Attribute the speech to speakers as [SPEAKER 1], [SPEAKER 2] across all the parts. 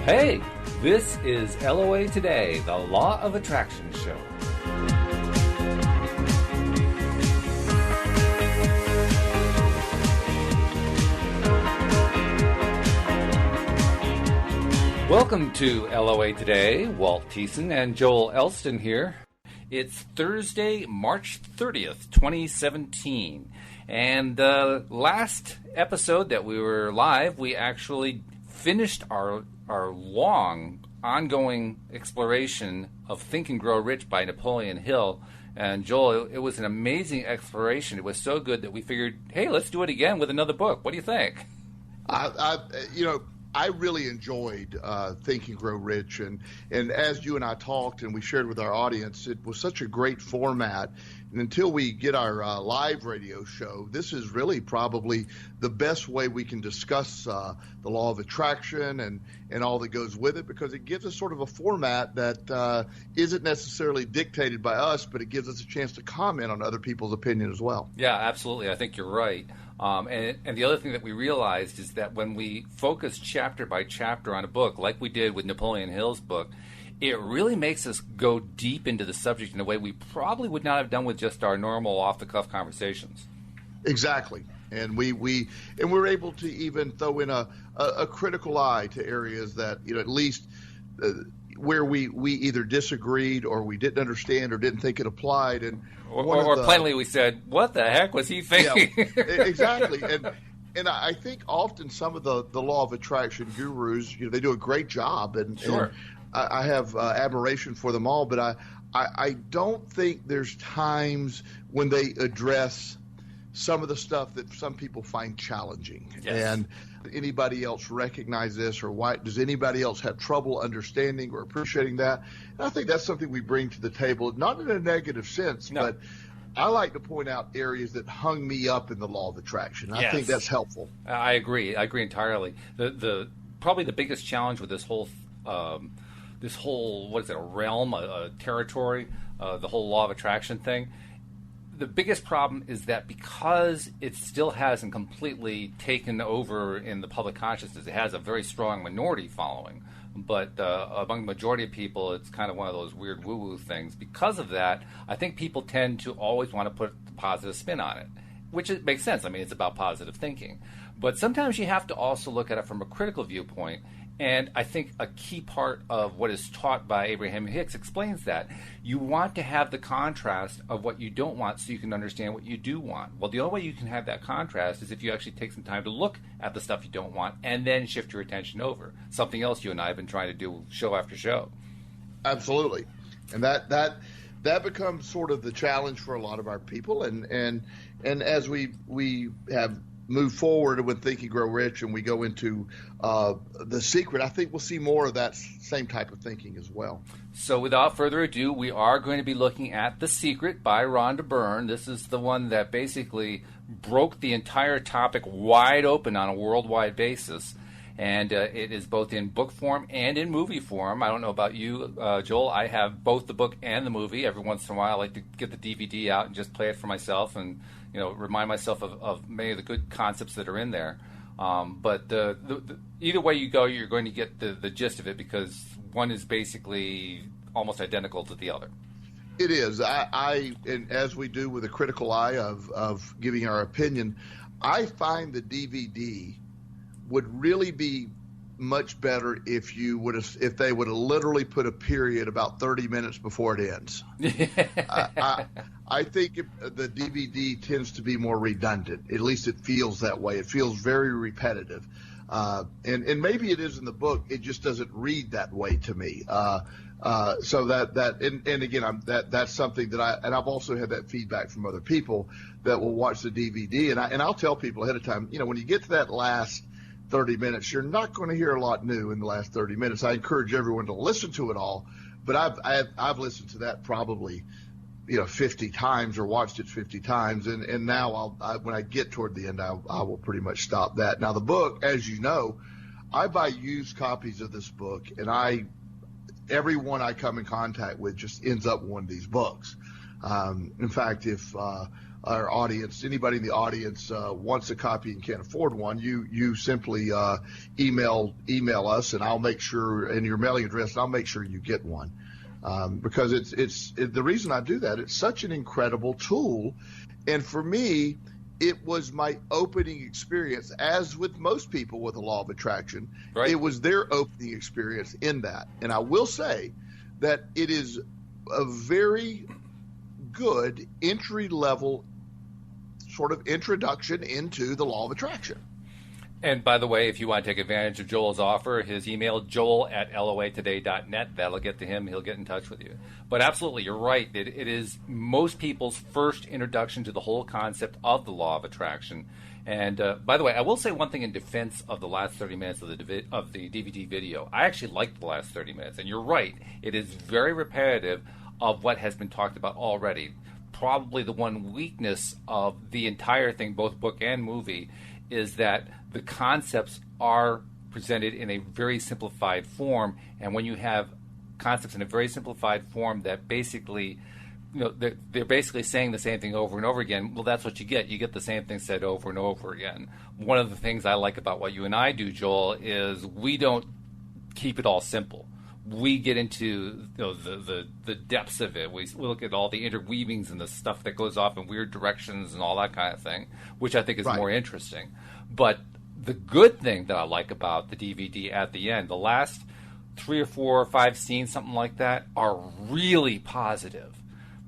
[SPEAKER 1] Hey, this is LOA Today, the Law of Attraction show. Welcome to LOA Today. Walt Thiessen and Joel Elston here. It's Thursday, March 30th, 2017. And the last episode that we were live, we actually finished our long, ongoing exploration of Think and Grow Rich by Napoleon Hill. And Joel, it was an amazing exploration. It was so good that we figured, hey, let's do it again with another book. What do you think?
[SPEAKER 2] I really enjoyed Think and Grow Rich, and as you and I talked and we shared with our audience, it was such a great format. And until we get our live radio show, this is really probably the best way we can discuss the law of attraction and all that goes with it, because it gives us sort of a format that isn't necessarily dictated by us, but it gives us a chance to comment on other people's opinion as well.
[SPEAKER 1] Yeah, absolutely. I think you're right. And the other thing that we realized is that when we focus chapter by chapter on a book, like we did with Napoleon Hill's book, it really makes us go deep into the subject in a way we probably would not have done with just our normal off-the-cuff conversations.
[SPEAKER 2] Exactly. And we were able to even throw in a critical eye to areas that, at least where we either disagreed or we didn't understand or didn't think it applied. And
[SPEAKER 1] or plainly we said, what the heck was he thinking?
[SPEAKER 2] Yeah, exactly. And I think often some of the law of attraction gurus, they do a great job. And,
[SPEAKER 1] sure.
[SPEAKER 2] And I have admiration for them all, but I don't think there's times when they address some of the stuff that some people find challenging.
[SPEAKER 1] Yes.
[SPEAKER 2] And anybody else recognize this, or why does anybody else have trouble understanding or appreciating that? And I think that's something we bring to the table, not in a negative sense,
[SPEAKER 1] no.
[SPEAKER 2] But I like to point out areas that hung me up in the law of attraction. I think that's helpful.
[SPEAKER 1] I agree entirely. The probably the biggest challenge with this whole what is it, a realm, a territory, the whole law of attraction thing. The biggest problem is that because it still hasn't completely taken over in the public consciousness, it has a very strong minority following. But among the majority of people, it's kind of one of those weird woo-woo things. Because of that, I think people tend to always want to put the positive spin on it, which makes sense. I mean, it's about positive thinking. But sometimes you have to also look at it from a critical viewpoint. And I think a key part of what is taught by Abraham Hicks explains that. You want to have the contrast of what you don't want so you can understand what you do want. Well, the only way you can have that contrast is if you actually take some time to look at the stuff you don't want and then shift your attention over. Something else you and I have been trying to do show after show.
[SPEAKER 2] Absolutely. And that becomes sort of the challenge for a lot of our people. And as we have move forward with Think and Grow Rich and we go into The Secret, I think we'll see more of that same type of thinking as well.
[SPEAKER 1] So without further ado, we are going to be looking at The Secret by Rhonda Byrne. This is the one that basically broke the entire topic wide open on a worldwide basis. And it is both in book form and in movie form. I don't know about you, Joel. I have both the book and the movie. Every once in a while, I like to get the DVD out and just play it for myself and remind myself of many of the good concepts that are in there. But either way you go, you're going to get the gist of it, because one is basically almost identical to the other.
[SPEAKER 2] It is. And as we do with a critical eye of giving our opinion, I find the DVD would really be much better if they would have literally put a period about 30 minutes before it ends. I think the DVD tends to be more redundant. At least it feels that way. It feels very repetitive. And maybe it is in the book. It just doesn't read that way to me. So again, that's something that I've also had that feedback from other people that will watch the DVD. And I'll tell people ahead of time, when you get to that last 30 minutes, you're not going to hear a lot new in the last 30 minutes. I encourage everyone to listen to it all, but I've listened to that probably 50 times or watched it 50 times, and now when I get toward the end, I will pretty much stop that. Now the book, as you know, I buy used copies of this book, and everyone I come in contact with just ends up with one of these books. In fact, if our audience, anybody in the audience wants a copy and can't afford one, you simply email us, and I'll make sure, and your mailing address, and I'll make sure you get one. Because it's the reason I do that, it's such an incredible tool. And for me, it was my opening experience, as with most people with the law of attraction. Right. It was their opening experience in that. And I will say that it is a very good entry-level sort of introduction into the law of attraction.
[SPEAKER 1] And by the way, if you want to take advantage of Joel's offer, his email, joel@loatoday.net, that'll get to him. He'll get in touch with you. But absolutely, you're right. It is most people's first introduction to the whole concept of the law of attraction. And by the way, I will say one thing in defense of the last 30 minutes of the DVD video. I actually liked the last 30 minutes. And you're right. It is very repetitive of what has been talked about already. Probably the one weakness of the entire thing, both book and movie, is that the concepts are presented in a very simplified form. And when you have concepts in a very simplified form that basically, they're basically saying the same thing over and over again, well, that's what you get. You get the same thing said over and over again. One of the things I like about what you and I do, Joel, is we don't keep it all simple. We get into the depths of it. We look at all the interweavings and the stuff that goes off in weird directions and all that kind of thing, which I think is more interesting. But the good thing that I like about the DVD at the end, the last 3 or 4 or 5 scenes, something like that, are really positive.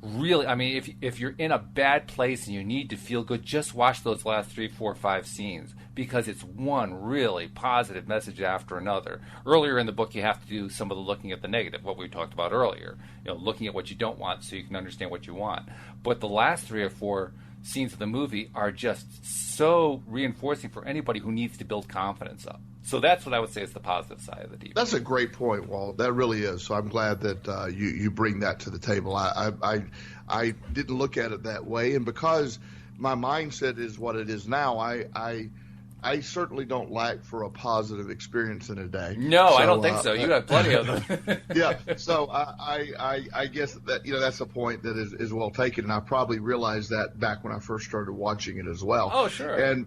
[SPEAKER 1] Really, I mean, if you're in a bad place and you need to feel good, just watch those last 3, 4, 5 scenes, because it's one really positive message after another. Earlier in the book, you have to do some of the looking at the negative, what we talked about earlier, looking at what you don't want so you can understand what you want. But the last 3 or 4 scenes of the movie are just so reinforcing for anybody who needs to build confidence up. So that's what I would say is the positive side of the DVD.
[SPEAKER 2] That's a great point, Walt. That really is. So I'm glad that you bring that to the table. I didn't look at it that way, and because my mindset is what it is now, I certainly don't lack for a positive experience in a day.
[SPEAKER 1] No, I don't think so. You have plenty of them.
[SPEAKER 2] Yeah. So I guess that that's a point that is well taken, and I probably realized that back when I first started watching it as well.
[SPEAKER 1] Oh, sure.
[SPEAKER 2] And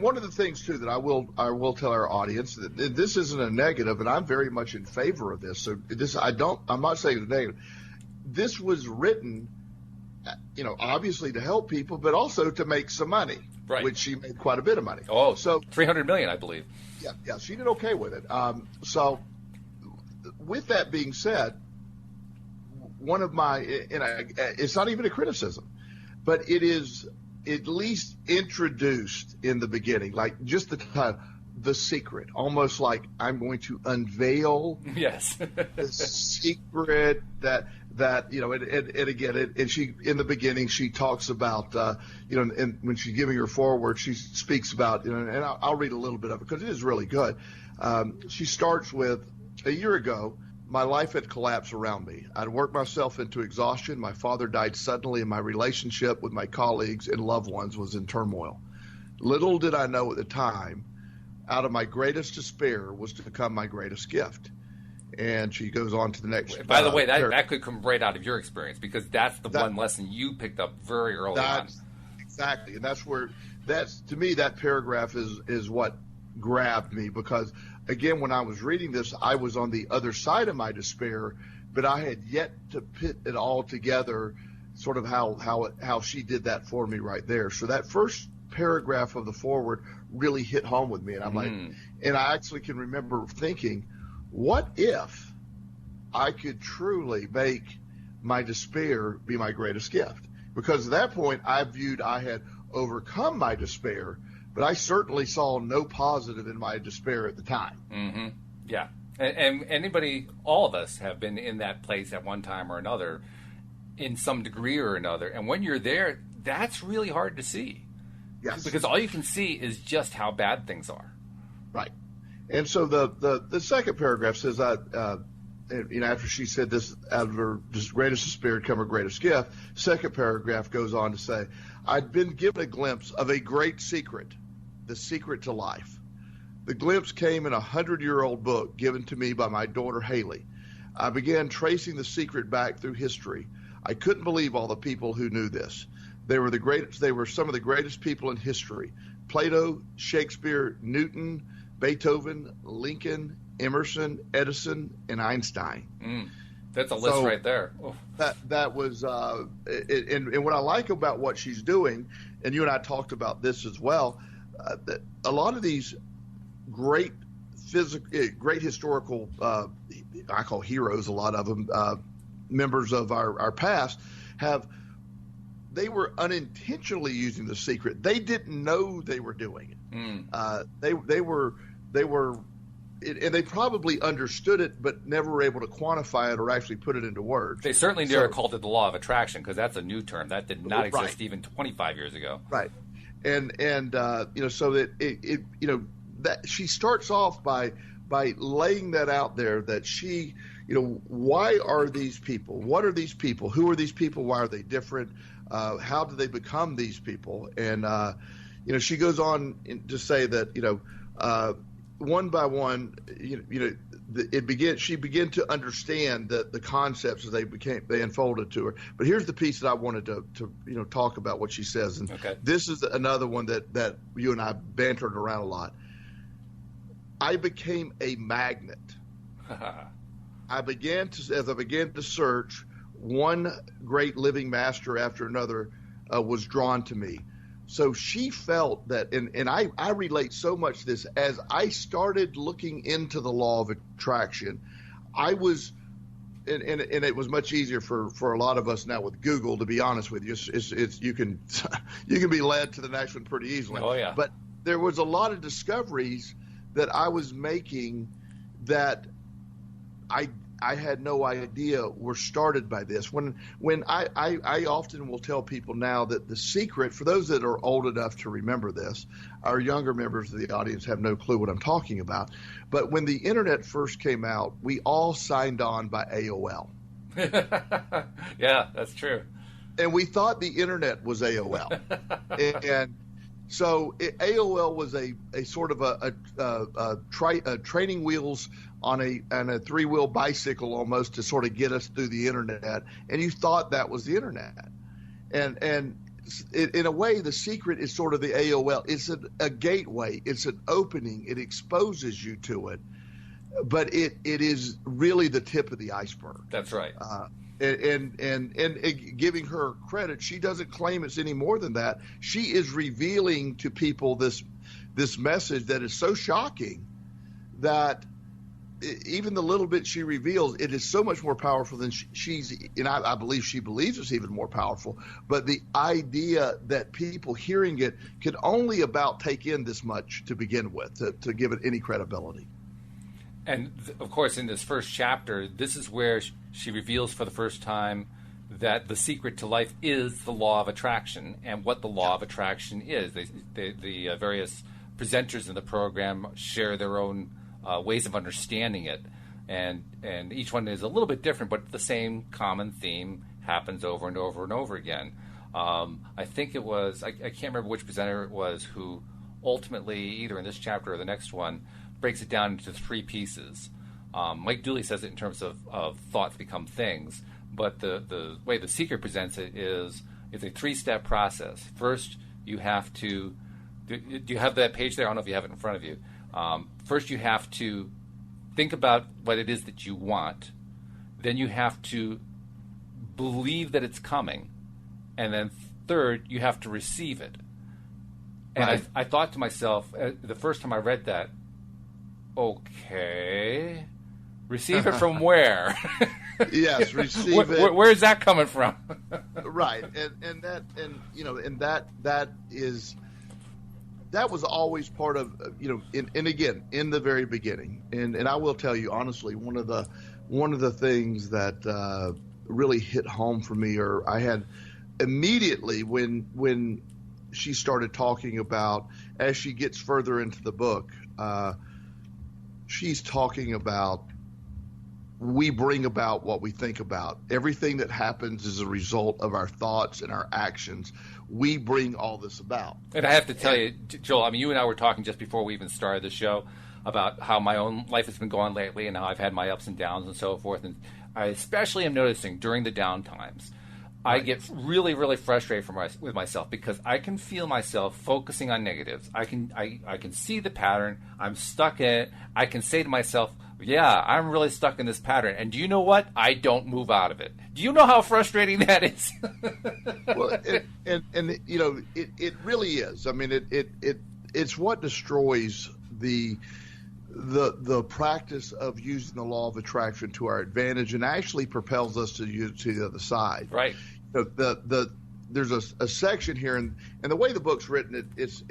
[SPEAKER 2] one of the things too that I will tell our audience that this isn't a negative, and I'm very much in favor of this. So I'm not saying it's negative. This was written, obviously to help people, but also to make some money. Right. Which she made quite a bit of money.
[SPEAKER 1] Oh, so $300 million, I believe.
[SPEAKER 2] Yeah, she did okay with it. So, with that being said, one of my, it's not even a criticism, but it is at least introduced in the beginning, like just the title, The Secret, almost like I'm going to unveil the secret that and again, and she, in the beginning, she talks about, and when she's giving her foreword, she speaks about, and I'll read a little bit of it because it is really good. She starts with, a year ago, my life had collapsed around me. I'd worked myself into exhaustion. My father died suddenly, and my relationship with my colleagues and loved ones was in turmoil. Little did I know at the time, out of my greatest despair was to become my greatest gift. And she goes on to the next.
[SPEAKER 1] By the way, that could come right out of your experience, because that's the one lesson you picked up very early on.
[SPEAKER 2] Exactly, and to me, that paragraph is what grabbed me, because again, when I was reading this, I was on the other side of my despair, but I had yet to put it all together, sort of how she did that for me right there. So that first paragraph of the foreword really hit home with me, and I'm like, and I actually can remember thinking, what if I could truly make my despair be my greatest gift? Because at that point, I viewed I had overcome my despair, but I certainly saw no positive in my despair at the time.
[SPEAKER 1] Mm-hmm. Yeah. And anybody, all of us have been in that place at one time or another, in some degree or another. And when you're there, that's really hard to see.
[SPEAKER 2] Yes.
[SPEAKER 1] Because all you can see is just how bad things are.
[SPEAKER 2] Right. And so the second paragraph says, after she said this, out of her greatest despair come her greatest gift, second paragraph goes on to say, I'd been given a glimpse of a great secret, the secret to life. The glimpse came in a 100-year-old book given to me by my daughter Haley. I began tracing the secret back through history. I couldn't believe all the people who knew this. They were the greatest. They were some of the greatest people in history. Plato, Shakespeare, Newton, Beethoven, Lincoln, Emerson, Edison, and Einstein.
[SPEAKER 1] That's a list right there. Oh.
[SPEAKER 2] That was and what I like about what she's doing, and you and I talked about this as well, that a lot of these great historical, I call heroes, a lot of them, members of our past, they were unintentionally using the secret. They didn't know they were doing it. They were, and they probably understood it, but never were able to quantify it or actually put it into words.
[SPEAKER 1] They certainly never called it the law of attraction, because that's a new term that did not exist even 25 years ago.
[SPEAKER 2] Right, and so that that she starts off by laying that out there, that she, why are these people? What are these people? Who are these people? Why are they different? How do they become these people? And she goes on to say that one by one, she began to understand the concepts as they unfolded to her. But here's the piece that I wanted to talk about what she says, and this is another one that you and I bantered around a lot. I became a magnet. As I began to search, one great living master after another was drawn to me. So she felt that, and I relate so much to this, as I started looking into the law of attraction, I was, and it was much easier for a lot of us now with Google, to be honest with you. It's you can be led to the next one pretty easily.
[SPEAKER 1] Oh yeah. But
[SPEAKER 2] there was a lot of discoveries that I was making that I had no idea were started by this. When I often will tell people now that the secret, for those that are old enough to remember this, our younger members of the audience have no clue what I'm talking about. But when the internet first came out, we all signed on by AOL.
[SPEAKER 1] Yeah, that's true.
[SPEAKER 2] And we thought the internet was AOL. and so AOL was a sort of a training wheels on a three-wheel bicycle almost to sort of get us through the internet, and you thought that was the internet. And in a way, the secret is sort of the AOL. It's a gateway. It's an opening. It exposes you to it, but it is really the tip of the iceberg.
[SPEAKER 1] That's right.
[SPEAKER 2] And giving her credit, she doesn't claim it's any more than that. She is revealing to people this message that is so shocking that even the little bit she reveals, it is so much more powerful than and I believe she believes it's even more powerful. But the idea that people hearing it can only about take in this much to begin with to give it any credibility.
[SPEAKER 1] And, of course, in this first chapter, this is where she reveals for the first time that the secret to life is the law of attraction, and what the law of attraction is. The various presenters in the program share their own ways of understanding it, and each one is a little bit different, but the same common theme happens over and over and over again. I think it was, I can't remember which presenter it was, who ultimately, either in this chapter or the next one, breaks it down into three pieces. Mike Dooley says it in terms of thoughts become things, but the way the secret presents it is it's a three-step process. First, you have to do you have that page there? I don't know if you have it in front of you. First, you have to think about what it is that you want. Then you have to believe that it's coming. And then third, you have to receive it. And right. I thought to myself, the first time I read that, okay, receive it from where?
[SPEAKER 2] Yes, receive it.
[SPEAKER 1] Where is that coming from?
[SPEAKER 2] Right, that was always part of, and again, in the very beginning, and I will tell you honestly, one of the things that really hit home for me, or I had immediately when she started talking about, as she gets further into the book, she's talking about, we bring about what we think about. Everything that happens is a result of our thoughts and our actions. We bring all this about. And
[SPEAKER 1] I have to tell you, Joel, I mean, you and I were talking just before we even started the show about how my own life has been going lately and how I've had my ups and downs and so forth. And I especially am noticing during the down times, I get really, really frustrated with myself because I can feel myself focusing on negatives. I can see the pattern. I'm stuck in it. I can say to myself, yeah, I'm really stuck in this pattern. And do you know what? I don't move out of it. Do you know how frustrating that is?
[SPEAKER 2] Well, and you know, it really is. I mean, it's what destroys the practice of using the law of attraction to our advantage and actually propels us to the other side.
[SPEAKER 1] Right.
[SPEAKER 2] There's a section here, and the way the book's written, it's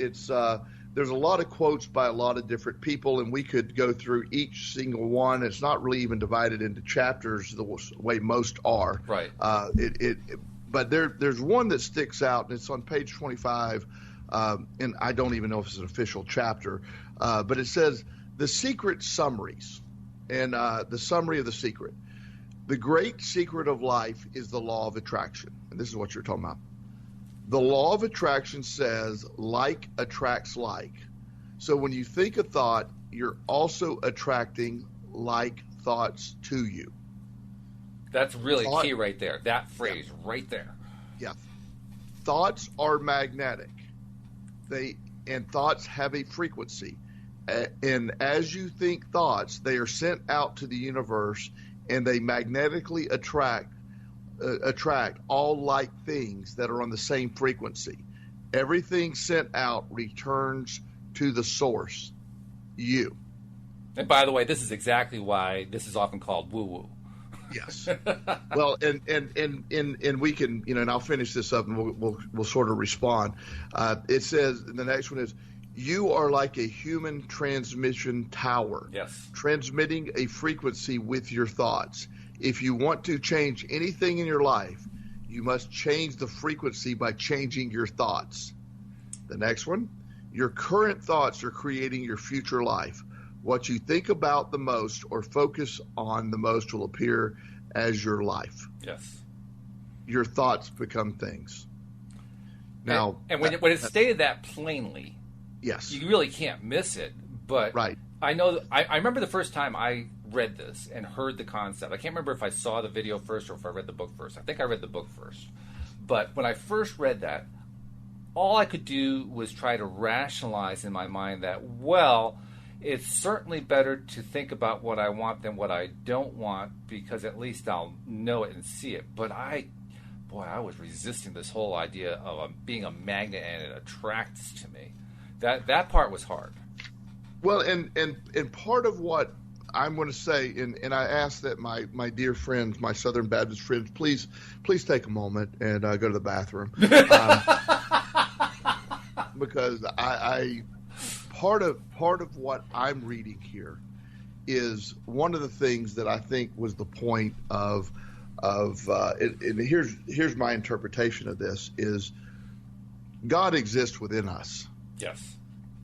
[SPEAKER 2] there's a lot of quotes by a lot of different people, and we could go through each single one. It's not really even divided into chapters the way most are.
[SPEAKER 1] Right.
[SPEAKER 2] But there's one that sticks out, and it's on page 25, and I don't even know if it's an official chapter, but it says the secret summaries, and the summary of the secret. The great secret of life is the law of attraction. And this is what you're talking about. The law of attraction says like attracts like. So when you think a thought, you're also attracting like thoughts to you.
[SPEAKER 1] That's really key right there. That phrase right there.
[SPEAKER 2] Yeah. Thoughts are magnetic. And thoughts have a frequency. And as you think thoughts, they are sent out to the universe, and they magnetically attract all like things that are on the same frequency. Everything sent out returns to the source, you.
[SPEAKER 1] And by the way, this is exactly why this is often called woo-woo.
[SPEAKER 2] Yes. Well, and we can, you know, and I'll finish this up, and we'll sort of respond. It says, the next one is, you are like a human transmission tower.
[SPEAKER 1] Yes. Transmitting
[SPEAKER 2] a frequency with your thoughts. If you want to change anything in your life, you must change the frequency by changing your thoughts. The next one, your current thoughts are creating your future life. What you think about the most or focus on the most will appear as your life.
[SPEAKER 1] Yes.
[SPEAKER 2] Your thoughts become things. Now,
[SPEAKER 1] and when it's stated that plainly,
[SPEAKER 2] yes,
[SPEAKER 1] you really can't miss it. But
[SPEAKER 2] right.
[SPEAKER 1] I know I remember the first time I read this and heard the concept. I can't remember if I saw the video first or if I read the book first. I think I read the book first. But when I first read that, all I could do was try to rationalize in my mind that, well, it's certainly better to think about what I want than what I don't want, because at least I'll know it and see it. But I was resisting this whole idea of being a magnet and it attracts to me. That part was hard.
[SPEAKER 2] Well, and part of what I'm going to say, and I ask that my dear friends, my Southern Baptist friends, please take a moment and go to the bathroom, because I part of what I'm reading here is one of the things that I think was the point of and here's my interpretation of this is God exists within us.
[SPEAKER 1] Yes.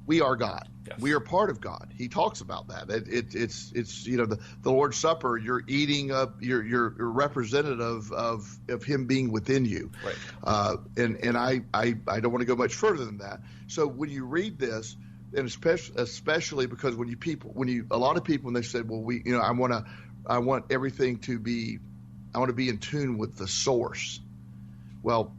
[SPEAKER 2] We are God.
[SPEAKER 1] Yes.
[SPEAKER 2] We are part of God. He talks about that. It's you know, the Lord's Supper. You're eating you're representative of Him being within you.
[SPEAKER 1] Right.
[SPEAKER 2] And I don't want to go much further than that. So when you read this, and especially because a lot of people, when they said, well, I want everything to be, I want to be in tune with the source. Well,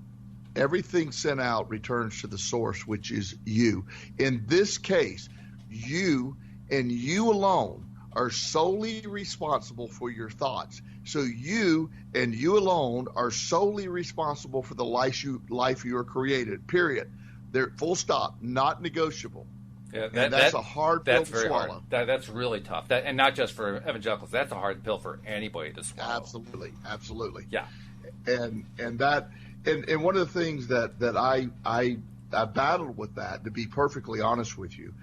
[SPEAKER 2] everything sent out returns to the source, which is you. In this case, you and you alone are solely responsible for your thoughts. So you and you alone are solely responsible for the life you are created, period. They're full stop, not negotiable.
[SPEAKER 1] Yeah,
[SPEAKER 2] that's a hard pill to swallow.
[SPEAKER 1] That's really tough. And not just for evangelicals. That's a hard pill for anybody to swallow.
[SPEAKER 2] Absolutely.
[SPEAKER 1] Yeah.
[SPEAKER 2] And one of the things that I battled with that, to be perfectly honest with you,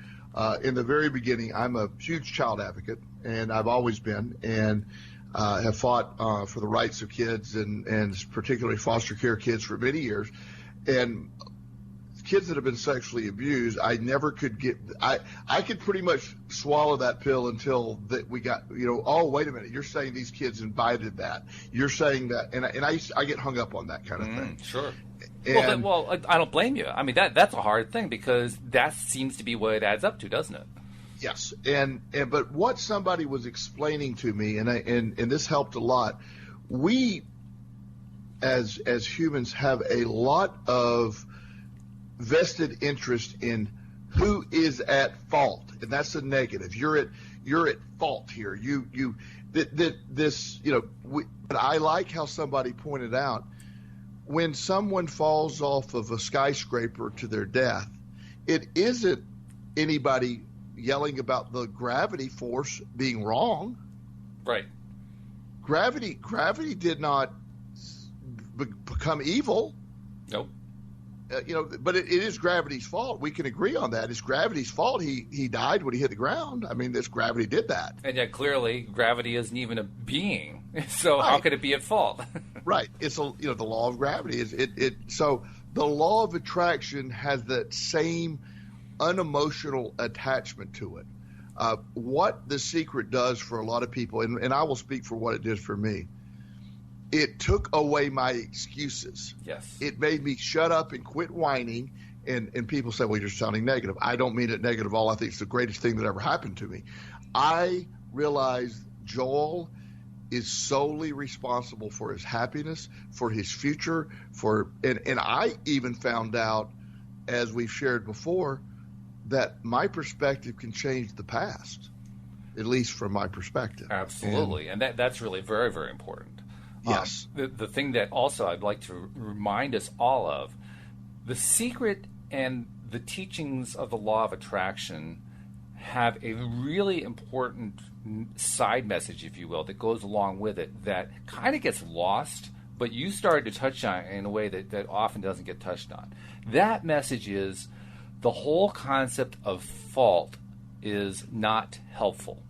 [SPEAKER 2] in the very beginning, I'm a huge child advocate, and I've always been, and have fought for the rights of kids and particularly foster care kids for many years. And kids that have been sexually abused, I never could get. I could pretty much swallow that pill until that we got, oh, wait a minute, you're saying these kids invited that. You're saying that, and I get hung up on that kind of thing.
[SPEAKER 1] Sure. Well, I don't blame you. I mean, that's a hard thing, because that seems to be what it adds up to, doesn't it?
[SPEAKER 2] Yes. But what somebody was explaining to me, and this helped a lot. as humans have a lot of vested interest in who is at fault, and that's a negative. You're at fault here. But I like how somebody pointed out, when someone falls off of a skyscraper to their death, it isn't anybody yelling about the gravity force being wrong.
[SPEAKER 1] Right.
[SPEAKER 2] Gravity did not become evil.
[SPEAKER 1] Nope.
[SPEAKER 2] But it is gravity's fault. We can agree on that. It's gravity's fault. He died when he hit the ground. I mean, this gravity did that.
[SPEAKER 1] And yet, clearly, gravity isn't even a being. So
[SPEAKER 2] right.
[SPEAKER 1] How could it be at fault?
[SPEAKER 2] Right. It's the law of gravity is it. So the law of attraction has that same unemotional attachment to it. What The Secret does for a lot of people, and I will speak for what it did for me. It took away my excuses.
[SPEAKER 1] Yes.
[SPEAKER 2] It made me shut up and quit whining. And people say, well, you're sounding negative. I don't mean it negative at all. I think it's the greatest thing that ever happened to me. I realized Joel is solely responsible for his happiness, for his future, and I even found out, as we've shared before, that my perspective can change the past, at least from my perspective.
[SPEAKER 1] Absolutely. And that's really very, very important.
[SPEAKER 2] Yes.
[SPEAKER 1] The thing that also I'd like to remind us all of, The Secret and the teachings of the law of attraction have a really important side message, if you will, that goes along with it that kind of gets lost, but you started to touch on it in a way that often doesn't get touched on. That message is the whole concept of fault is not helpful.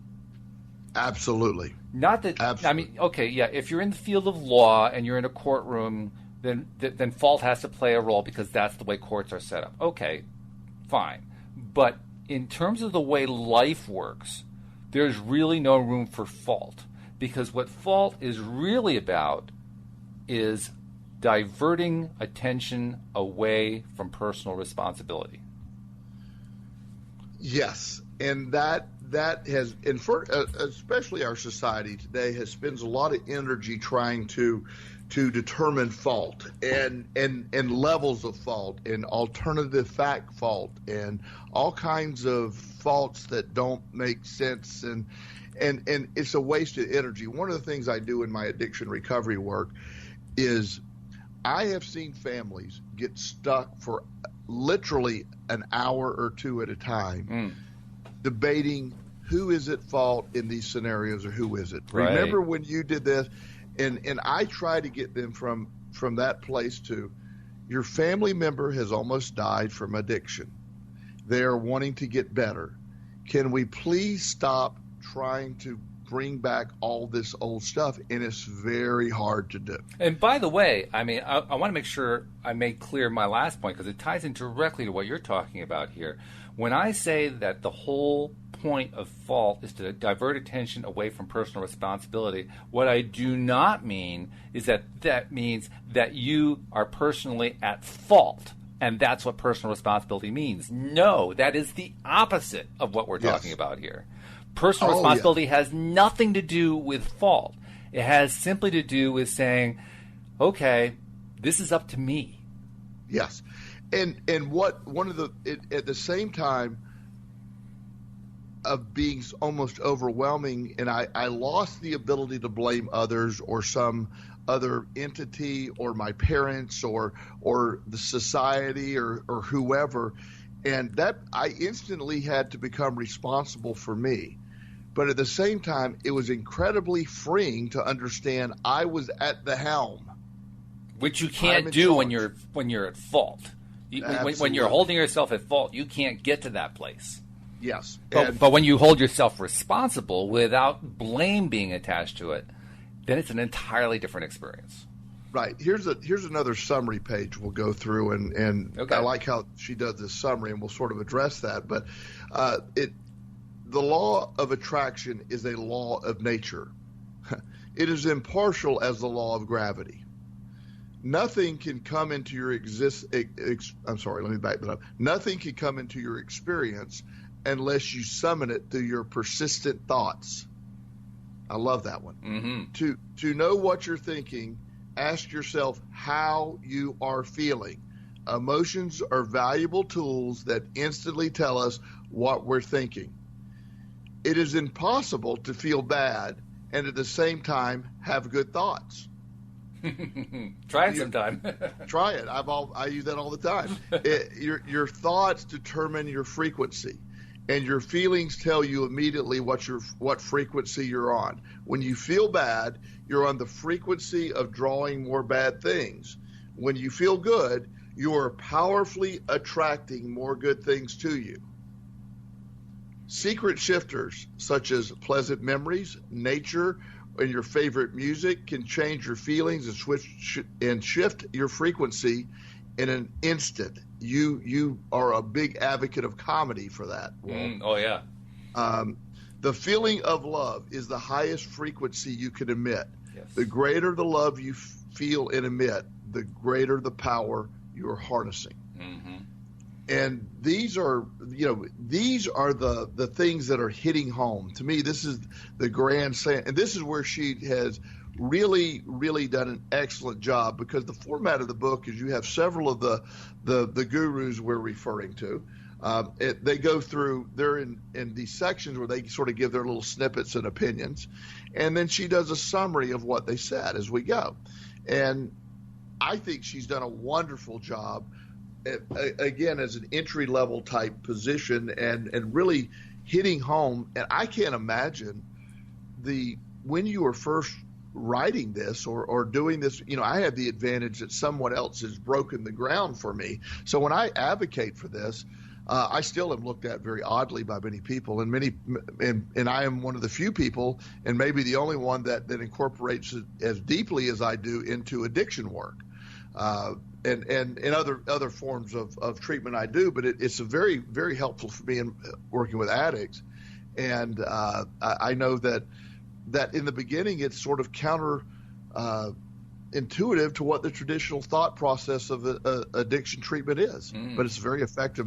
[SPEAKER 2] Absolutely.
[SPEAKER 1] Not that. Absolutely. I mean, okay, yeah. If you're in the field of law and you're in a courtroom, then fault has to play a role because that's the way courts are set up. Okay, fine. But in terms of the way life works, there's really no room for fault, because what fault is really about is diverting attention away from personal responsibility.
[SPEAKER 2] Yes, and that has, and for especially our society today, spends a lot of energy trying to determine fault and levels of fault and alternative fact fault and all kinds of faults that don't make sense, and it's a wasted energy. One of the things I do in my addiction recovery work is I have seen families get stuck for literally an hour or two at a time debating who is at fault in these scenarios or who is it. Right. Remember when you did this? And I try to get them from that place to, your family member has almost died from addiction. They are wanting to get better. Can we please stop trying to bring back all this old stuff? And it's very hard to do.
[SPEAKER 1] And by the way, I mean, I want to make sure I make clear my last point, because it ties in directly to what you're talking about here. When I say that the whole point of fault is to divert attention away from personal responsibility, what I do not mean is that means that you are personally at fault, and that's what personal responsibility means. No, that is the opposite of what we're talking about here. Personal responsibility has nothing to do with fault. It has simply to do with saying, okay, this is up to me.
[SPEAKER 2] Yes. And at the same time of being almost overwhelming, and I lost the ability to blame others or some other entity or my parents or the society or whoever, and that I instantly had to become responsible for me. But at the same time, it was incredibly freeing to understand I was at the helm,
[SPEAKER 1] which you can't do when you're at fault. When you're holding yourself at fault, you can't get to that place.
[SPEAKER 2] Yes.
[SPEAKER 1] But when you hold yourself responsible without blame being attached to it, then it's an entirely different experience.
[SPEAKER 2] Right. Here's another summary page we'll go through, and okay. I like how she does this summary, and we'll sort of address that. But the law of attraction is a law of nature. It is impartial as the law of gravity. Nothing can come into your Nothing can come into your experience unless you summon it through your persistent thoughts. I love that one.
[SPEAKER 1] Mm-hmm.
[SPEAKER 2] To know what you're thinking ask yourself how you are feeling. Emotions are valuable tools that instantly tell us what we're thinking. It is impossible to feel bad and at the same time have good thoughts.
[SPEAKER 1] Try it sometime.
[SPEAKER 2] Try it. I use that all the time. Your thoughts determine your frequency, and your feelings tell you immediately what frequency you're on. When you feel bad, you're on the frequency of drawing more bad things. When you feel good, you are powerfully attracting more good things to you. Secret shifters such as pleasant memories, nature, and your favorite music can change your feelings and shift your frequency in an instant. You are a big advocate of comedy for that.
[SPEAKER 1] Oh yeah.
[SPEAKER 2] The feeling of love is the highest frequency you can emit.
[SPEAKER 1] Yes.
[SPEAKER 2] The greater the love you feel and emit, the greater the power you're harnessing.
[SPEAKER 1] Mm-hmm.
[SPEAKER 2] And these are the things that are hitting home. To me, this is the grand slam, and this is where she has really, really done an excellent job, because the format of the book is you have several of the gurus we're referring to. They go through, they're in these sections where they sort of give their little snippets and opinions, and then she does a summary of what they said as we go. And I think she's done a wonderful job, again, as an entry-level type position, and really hitting home. And I can't imagine when you were first writing this or doing this, I had the advantage that someone else has broken the ground for me. So when I advocate for this, I still am looked at very oddly by many people, and I am one of the few people, and maybe the only one that incorporates it as deeply as I do into addiction work. And other forms of treatment I do, but it's a very, very helpful for me in working with addicts. And I know that in the beginning it's sort of counter intuitive to what the traditional thought process of addiction treatment is, but it's a very effective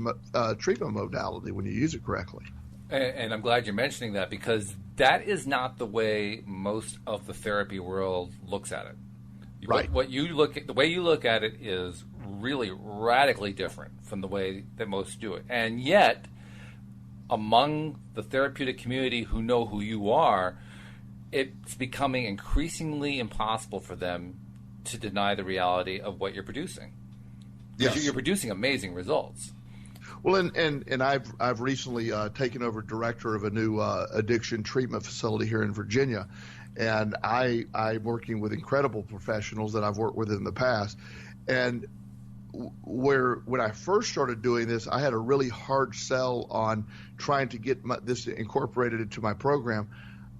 [SPEAKER 2] treatment modality when you use it correctly.
[SPEAKER 1] And I'm glad you're mentioning that, because that is not the way most of the therapy world looks at it.
[SPEAKER 2] Right.
[SPEAKER 1] The way you look at it is really radically different from the way that most do it. And yet, among the therapeutic community who know who you are, it's becoming increasingly impossible for them to deny the reality of what you're producing.
[SPEAKER 2] Yes.
[SPEAKER 1] You're producing amazing results.
[SPEAKER 2] Well, and I've recently taken over director of a new addiction treatment facility here in Virginia. And I'm working with incredible professionals that I've worked with in the past. And when I first started doing this, I had a really hard sell on trying to get this incorporated into my program.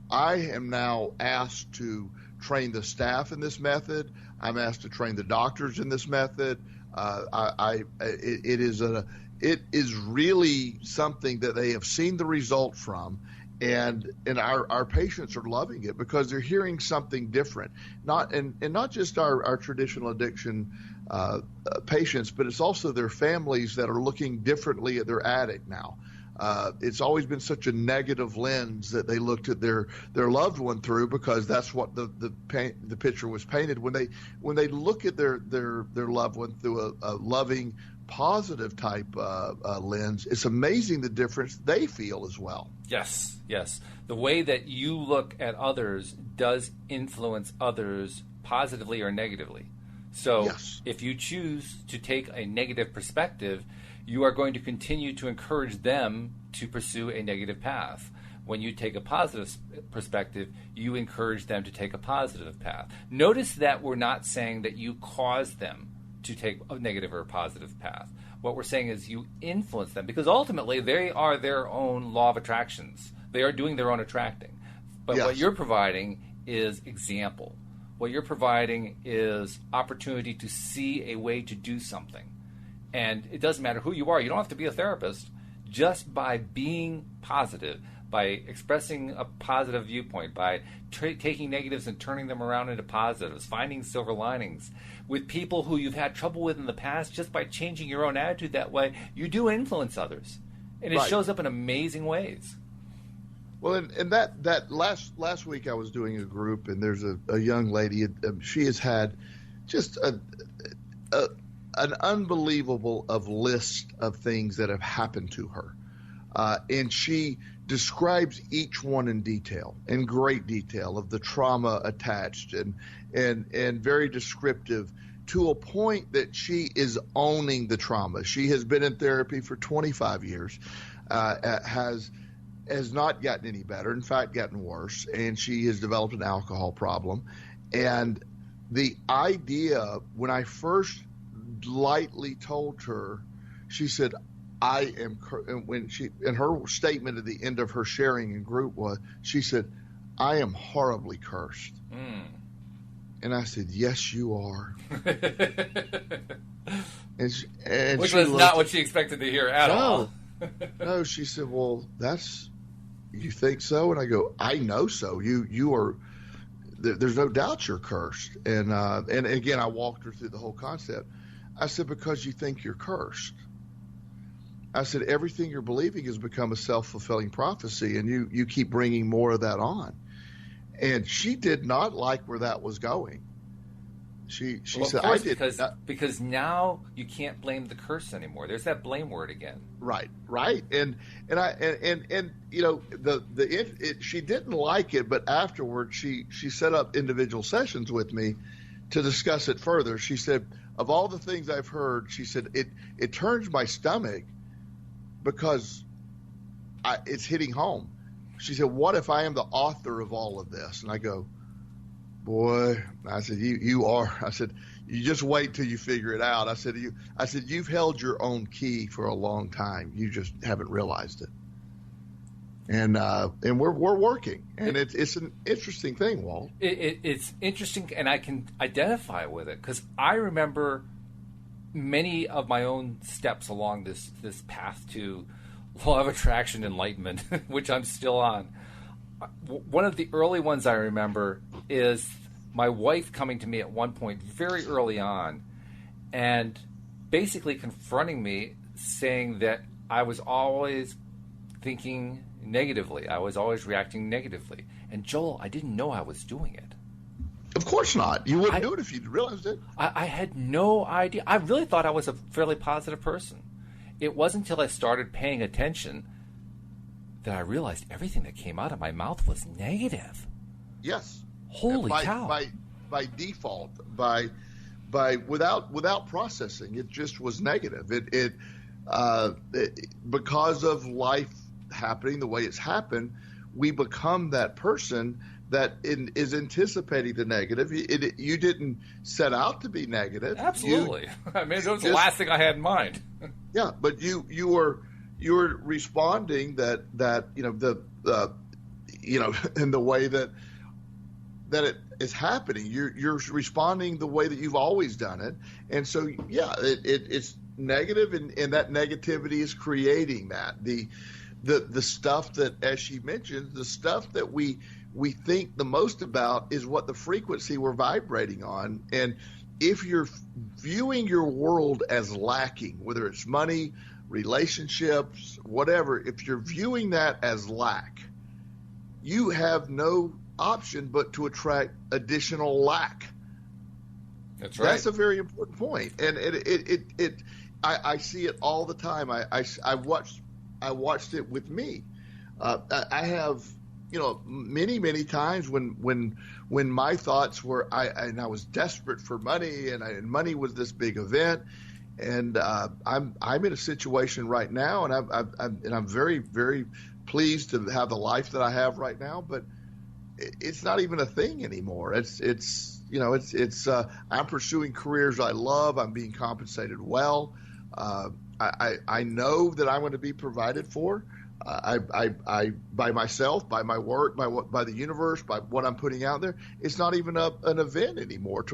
[SPEAKER 2] I am now asked to train the staff in this method. I'm asked to train the doctors in this method. It is really something that they have seen the result from. And our patients are loving it because they're hearing something different, not just our traditional addiction patients, but it's also their families that are looking differently at their addict now. It's always been such a negative lens that they looked at their loved one through, because that's what the picture was painted. When they look at their loved one through a loving, positive type lens, it's amazing the difference they feel as well.
[SPEAKER 1] Yes. The way that you look at others does influence others positively or negatively. So if you choose to take a negative perspective, you are going to continue to encourage them to pursue a negative path. When you take a positive perspective, you encourage them to take a positive path. Notice that we're not saying that you cause them to take a negative or a positive path. What we're saying is you influence them, because ultimately they are their own law of attractions. They are doing their own attracting. But what you're providing is example. What you're providing is opportunity to see a way to do something. And it doesn't matter who you are. You don't have to be a therapist. Just by being positive, by expressing a positive viewpoint, by taking negatives and turning them around into positives, finding silver linings with people who you've had trouble with in the past, just by changing your own attitude that way, you do influence others. And it shows up in amazing ways.
[SPEAKER 2] Well, and that last week I was doing a group, and there's a young lady. She has had just an unbelievable list of things that have happened to her, and she describes each one in detail, in great detail, of the trauma attached, and very descriptive, to a point that she is owning the trauma. She has been in therapy for 25 years, has not gotten any better, in fact, gotten worse, and she has developed an alcohol problem. And the idea, when I first lightly told her, she said, I am, and her statement at the end of her sharing in group was, she said, I am horribly cursed. Mm. And I said, yes, you are.
[SPEAKER 1] Which was not what she expected to hear at all.
[SPEAKER 2] No, she said, well, you think so? And I go, I know so. You are, there's no doubt you're cursed. And again, I walked her through the whole concept. I said, because you think you're cursed. I said, everything you're believing has become a self-fulfilling prophecy, and you keep bringing more of that on. And she did not like where that was going. She said,
[SPEAKER 1] I did because now you can't blame the curse anymore. There's that blame word again.
[SPEAKER 2] Right. And you know, she didn't like it, but afterwards she set up individual sessions with me to discuss it further. She said, of all the things I've heard, she said, it turns my stomach because it's hitting home. She said, what if I am the author of all of this? And I go, boy, I said, you are. I said, you just wait till you figure it out. I said, you've held your own key for a long time. You just haven't realized it. And we're working, and it's an interesting thing, Walt.
[SPEAKER 1] It's interesting, and I can identify with it because I remember many of my own steps along this path to law of attraction enlightenment, which I'm still on. One of the early ones I remember is my wife coming to me at one point very early on and basically confronting me, saying that I was always thinking negatively. I was always reacting negatively. And Joel, I didn't know I was doing it.
[SPEAKER 2] Of course not. You wouldn't do it if you'd realized it.
[SPEAKER 1] I had no idea. I really thought I was a fairly positive person. It wasn't until I started paying attention that I realized everything that came out of my mouth was negative.
[SPEAKER 2] Yes.
[SPEAKER 1] Holy cow.
[SPEAKER 2] By default, without processing, it just was negative. It because of life happening the way it's happened, we become that person that is anticipating the negative. You didn't set out to be negative.
[SPEAKER 1] Absolutely. I mean, that was the last thing I had in mind.
[SPEAKER 2] Yeah, but you were responding that in the way that it is happening. You're responding the way that you've always done it, and so it's negative, and that negativity is creating that the stuff that, as she mentioned, the stuff that we think the most about is what the frequency we're vibrating on. And if you're viewing your world as lacking, whether it's money, relationships, whatever, if you're viewing that as lack, you have no option but to attract additional lack.
[SPEAKER 1] That's right.
[SPEAKER 2] That's a very important point. And I see it all the time. I watched it with me. I have, many times when my thoughts were, I was desperate for money, and money was this big event, and I'm in a situation right now, and I'm very, very pleased to have the life that I have right now, but it's not even a thing anymore. I'm pursuing careers I love. I'm being compensated well. I know that I'm going to be provided for. I by myself, by my work, by the universe, by what I'm putting out there. It's not even an event anymore.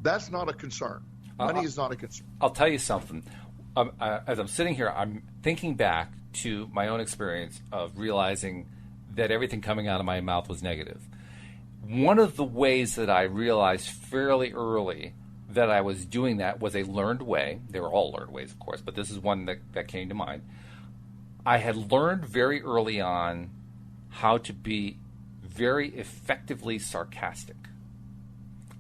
[SPEAKER 2] That's not a concern. Money is not a concern.
[SPEAKER 1] I'll tell you something. As I'm sitting here, I'm thinking back to my own experience of realizing that everything coming out of my mouth was negative. One of the ways that I realized fairly early that I was doing that was a learned way. They were all learned ways, of course, but this is one that came to mind. I had learned very early on how to be very effectively sarcastic.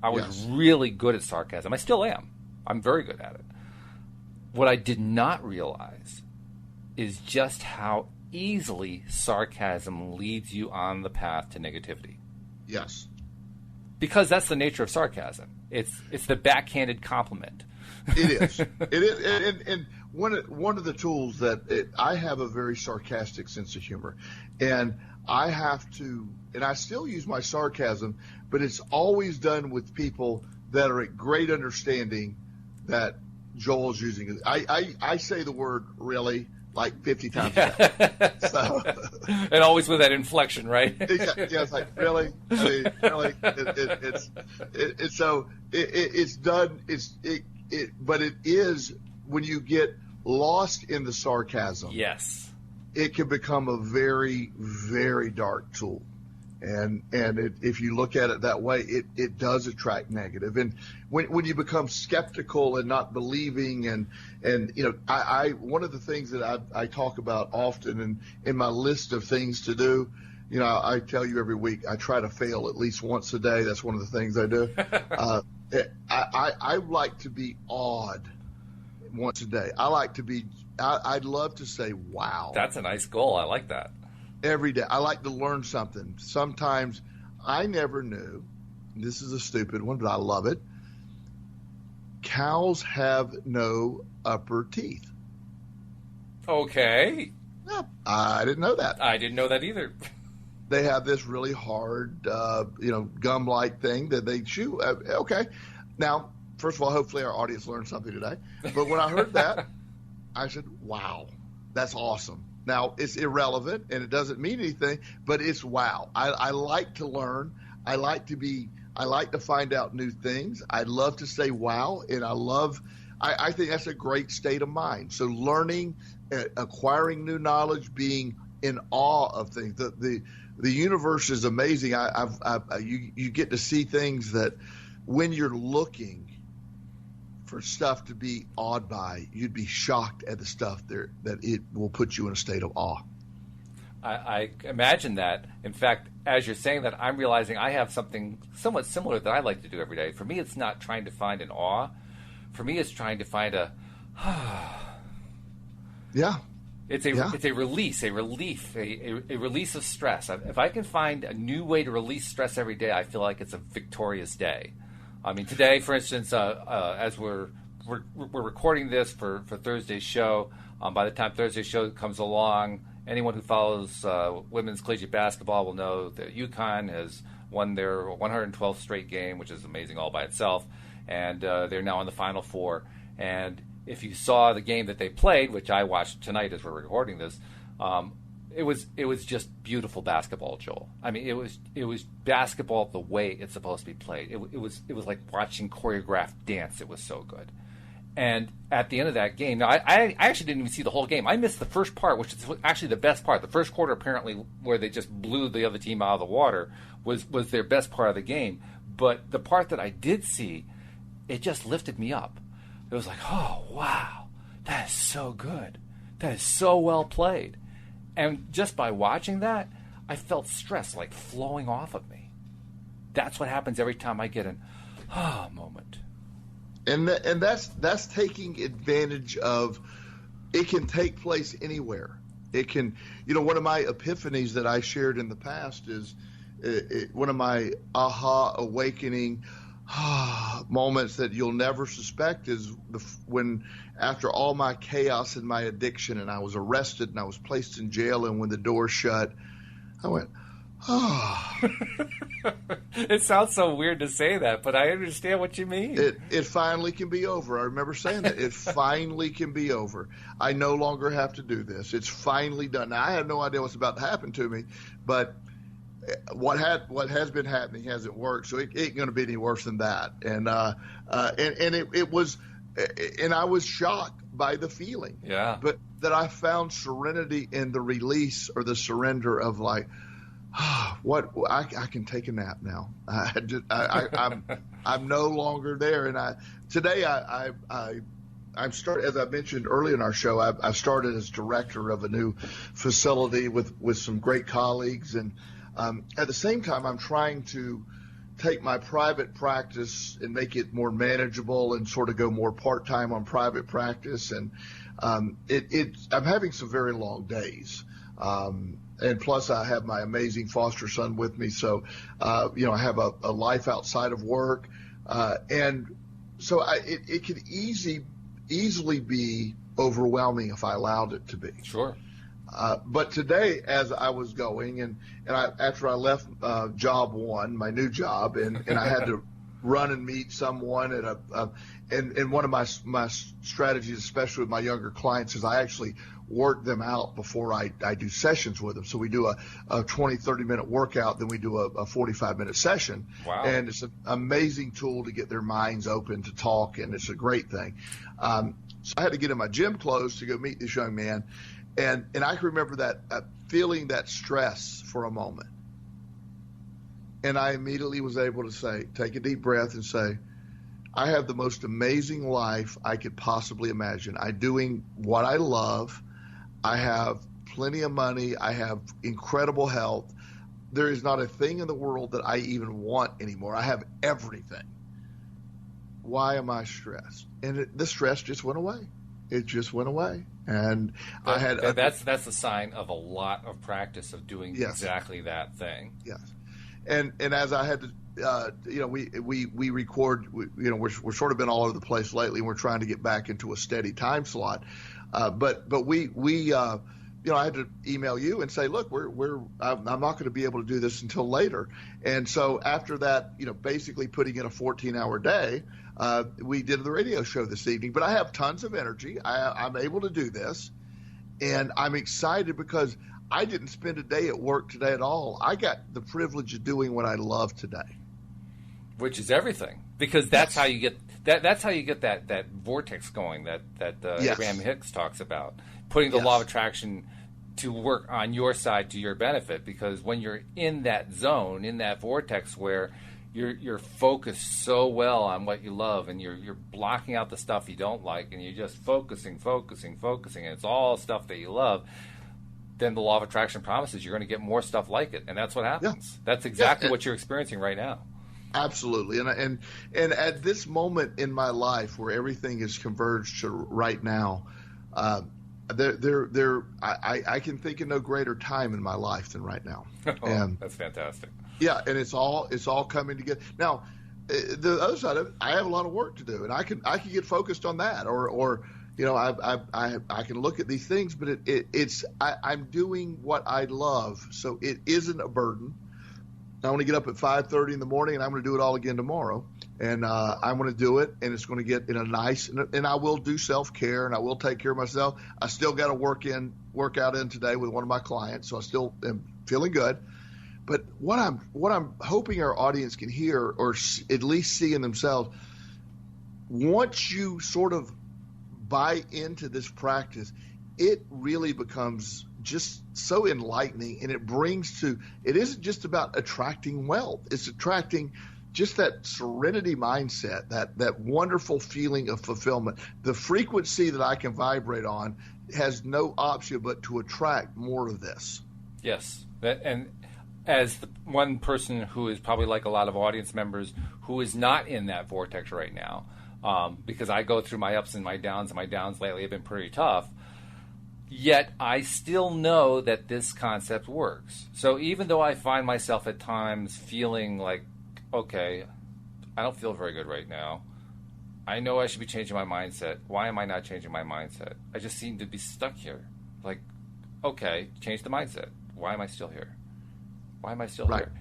[SPEAKER 1] I was really good at sarcasm. I still am. I'm very good at it. What I did not realize is just how easily sarcasm leads you on the path to negativity.
[SPEAKER 2] Yes.
[SPEAKER 1] Because that's the nature of sarcasm. It's the backhanded compliment.
[SPEAKER 2] It is. It is. And one of the tools that I have a very sarcastic sense of humor, and I have to, and I still use my sarcasm, but it's always done with people that are at great understanding that Joel's using it. I say the word really like 50 times a day. So,
[SPEAKER 1] and always with that inflection, right?
[SPEAKER 2] Yeah, it's like, really? I mean, really? It's done. But it is, when you get lost in the sarcasm.
[SPEAKER 1] Yes.
[SPEAKER 2] It can become a very, very dark tool. And if you look at it that way, it does attract negative. And when you become skeptical and not believing, and I one of the things that I talk about often in my list of things to do, I tell you every week I try to fail at least once a day. That's one of the things I do. I like to be awed once a day. I'd love to say, wow.
[SPEAKER 1] That's a nice goal. I like that.
[SPEAKER 2] Every day. I like to learn something. Sometimes I never knew, this is a stupid one, but I love it. Cows have no upper teeth.
[SPEAKER 1] Okay.
[SPEAKER 2] Yeah, I didn't know that.
[SPEAKER 1] I didn't know that either.
[SPEAKER 2] They have this really hard, gum-like thing that they chew. Okay. Now, first of all, hopefully our audience learned something today. But when I heard that, I said, wow, that's awesome. Now, it's irrelevant and it doesn't mean anything, but it's wow. I like to learn. I like to find out new things. I love to say wow, and I think that's a great state of mind. So learning, acquiring new knowledge, being in awe of things. The universe is amazing. You get to see things that when you're looking for stuff to be awed by, you'd be shocked at the stuff there that it will put you in a state of awe.
[SPEAKER 1] I imagine that. In fact, as you're saying that, I'm realizing I have something somewhat similar that I like to do every day. For me, it's not trying to find an awe. For me, it's trying to find a
[SPEAKER 2] yeah.
[SPEAKER 1] It's a release, a relief, a release of stress. If I can find a new way to release stress every day, I feel like it's a victorious day. I mean, today, for instance, as we're recording this for Thursday's show, by the time Thursday's show comes along, anyone who follows women's collegiate basketball will know that UConn has won their 112th straight game, which is amazing all by itself, and they're now in the Final Four. And if you saw the game that they played, which I watched tonight as we're recording this, it was just beautiful basketball, Joel. I mean, it was basketball the way it's supposed to be played. It was like watching choreographed dance. It was so good. And at the end of that game, now I actually didn't even see the whole game. I missed the first part, which is actually the best part. The first quarter, apparently, where they just blew the other team out of the water, was their best part of the game. But the part that I did see, it just lifted me up. It was like, oh, wow, that is so good. That is so well played. And just by watching that, I felt stress like flowing off of me. That's what happens every time I get an moment.
[SPEAKER 2] And that's taking advantage of. It can take place anywhere. It can, one of my epiphanies that I shared in the past is one of my aha awakening moments that you'll never suspect is when after all my chaos and my addiction, and I was arrested and I was placed in jail, and when the door shut, I went, oh.
[SPEAKER 1] It sounds so weird to say that, but I understand what you mean.
[SPEAKER 2] It finally can be over. I remember saying that. It finally can be over. I no longer have to do this. It's finally done. Now, I have no idea what's about to happen to me, but what has been happening hasn't worked, so it ain't going to be any worse than that. And it was, and I was shocked by the feeling.
[SPEAKER 1] Yeah.
[SPEAKER 2] But that I found serenity in the release or the surrender of like, I can take a nap now. I'm no longer there. And today I as I mentioned earlier in our show, I started as director of a new facility with some great colleagues, and at the same time, I'm trying to take my private practice and make it more manageable and sort of go more part-time on private practice. And I'm having some very long days. And plus I have my amazing foster son with me. So, I have a life outside of work. And so it could easily be overwhelming if I allowed it to be.
[SPEAKER 1] Sure.
[SPEAKER 2] But today, as I was going, and after I left job one, my new job, and I had to run and meet someone and one of my strategies, especially with my younger clients, is I actually work them out before I do sessions with them. So we do a 20, 30-minute workout, then we do a 45-minute session.
[SPEAKER 1] Wow.
[SPEAKER 2] And it's an amazing tool to get their minds open to talk, and it's a great thing. So I had to get in my gym clothes to go meet this young man. And I can remember that feeling that stress for a moment. And I immediately was able to take a deep breath and say, I have the most amazing life I could possibly imagine. I'm doing what I love. I have plenty of money. I have incredible health. There is not a thing in the world that I even want anymore. I have everything. Why am I stressed? And the stress just went away. It just went away. And
[SPEAKER 1] that's a sign of a lot of practice of doing exactly that thing.
[SPEAKER 2] Yes. And as I had to, we record, we're sort of been all over the place lately, and we're trying to get back into a steady time slot. But we I had to email you and say, look, I'm not going to be able to do this until later. And so after that, basically putting in a 14-hour day, we did the radio show this evening. But I have tons of energy. I'm able to do this, and I'm excited because I didn't spend a day at work today at all. I got the privilege of doing what I love today,
[SPEAKER 1] which is everything, because that's how you get that's how you get that vortex going that Abraham Hicks talks about, putting the law of attraction to work on your side to your benefit. Because when you're in that zone, in that vortex where you're focused so well on what you love, and you're blocking out the stuff you don't like, and you're just focusing, and it's all stuff that you love, then the law of attraction promises you're going to get more stuff like it, and that's what happens. Yeah. That's exactly what you're experiencing right now.
[SPEAKER 2] Absolutely, and at this moment in my life where everything is converged to right now, I can think of no greater time in my life than right now. And
[SPEAKER 1] that's fantastic.
[SPEAKER 2] Yeah, and it's all coming together. Now, the other side of it, I have a lot of work to do, and I can get focused on that, or I can look at these things, but I'm doing what I love, so it isn't a burden. I want to get up at 5:30 in the morning, and I'm going to do it all again tomorrow, and I'm going to do it, and it's going to get in a nice, and I will do self-care, and I will take care of myself. I still got to work out in today with one of my clients, so I still am feeling good. But what I'm hoping our audience can hear, or at least see in themselves, once you sort of buy into this practice, it really becomes just so enlightening, and it isn't just about attracting wealth. It's attracting just that serenity mindset, that wonderful feeling of fulfillment. The frequency that I can vibrate on has no option but to attract more of this.
[SPEAKER 1] Yes. And as the one person who is probably like a lot of audience members who is not in that vortex right now, because I go through my ups and my downs lately have been pretty tough, yet I still know that this concept works. So even though I find myself at times feeling like, okay, I don't feel very good right now, I know I should be changing my mindset. Why am I not changing my mindset? I just seem to be stuck here. Like, okay, change the mindset. Why am I still here? Why am I still here?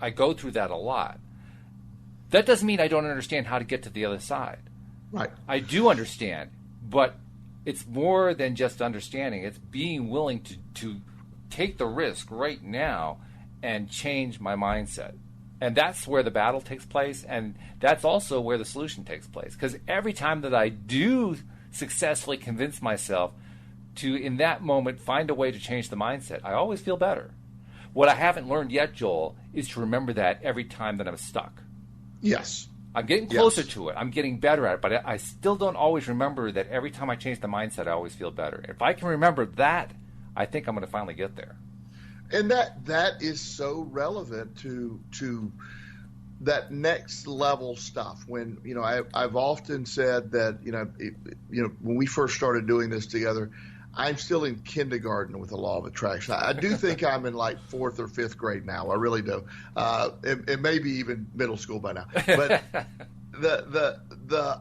[SPEAKER 1] I go through that a lot. That doesn't mean I don't understand how to get to the other side.
[SPEAKER 2] Right.
[SPEAKER 1] I do understand, but it's more than just understanding. It's being willing to take the risk right now and change my mindset. And that's where the battle takes place, and that's also where the solution takes place. Because every time that I do successfully convince myself to, in that moment, find a way to change the mindset, I always feel better. What I haven't learned yet, Joel, is to remember that every time that I'm stuck.
[SPEAKER 2] Yes.
[SPEAKER 1] I'm getting closer to it. I'm getting better at it, but I still don't always remember that every time I change the mindset, I always feel better. If I can remember that, I think I'm going to finally get there.
[SPEAKER 2] And that is so relevant to that next level stuff. When, you know, I've often said that, you know, when we first started doing this together, I'm still in kindergarten with the law of attraction. I do think I'm in like 4th or 5th grade now. I really do. And maybe even middle school by now. But the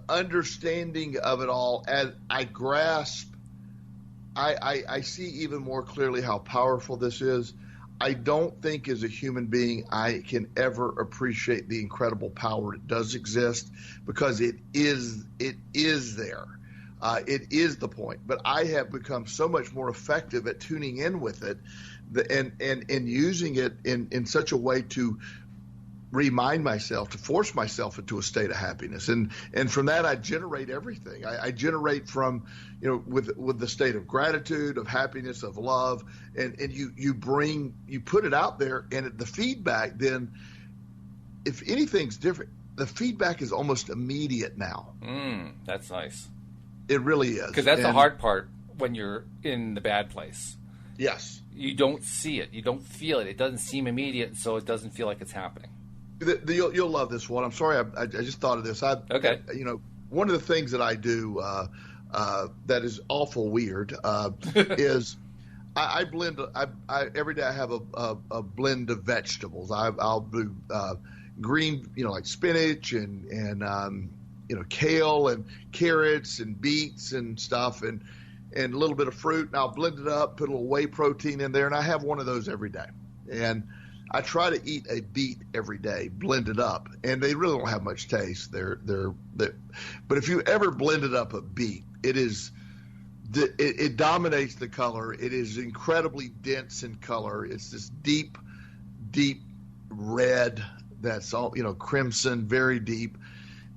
[SPEAKER 2] understanding of it all, as I grasp, I see even more clearly how powerful this is. I don't think as a human being I can ever appreciate the incredible power that does exist, because it is there. It is the point. But I have become so much more effective at tuning in with it and using it in such a way to remind myself, to force myself into a state of happiness. And from that, I generate everything. I generate from, you know, with the state of gratitude, of happiness, of love, and you put it out there, and the feedback then, if anything's different, the feedback is almost immediate now.
[SPEAKER 1] That's nice.
[SPEAKER 2] It really is.
[SPEAKER 1] Because that's the hard part when you're in the bad place.
[SPEAKER 2] Yes.
[SPEAKER 1] You don't see it. You don't feel it. It doesn't seem immediate, so it doesn't feel like it's happening.
[SPEAKER 2] You'll love this one. I'm sorry, I just thought of this.
[SPEAKER 1] Okay.
[SPEAKER 2] You know, one of the things that I do that is awful weird is I blend. Every day I have a blend of vegetables. I'll do green, you know, like spinach and you know, kale and carrots and beets and stuff, and a little bit of fruit, and I'll blend it up, put a little whey protein in there, and I have one of those every day. And I try to eat a beet every day, blended up, and they really don't have much taste. But if you ever blended up a beet, it dominates the color. It is incredibly dense in color. It's this deep red that's all, you know, crimson, very deep.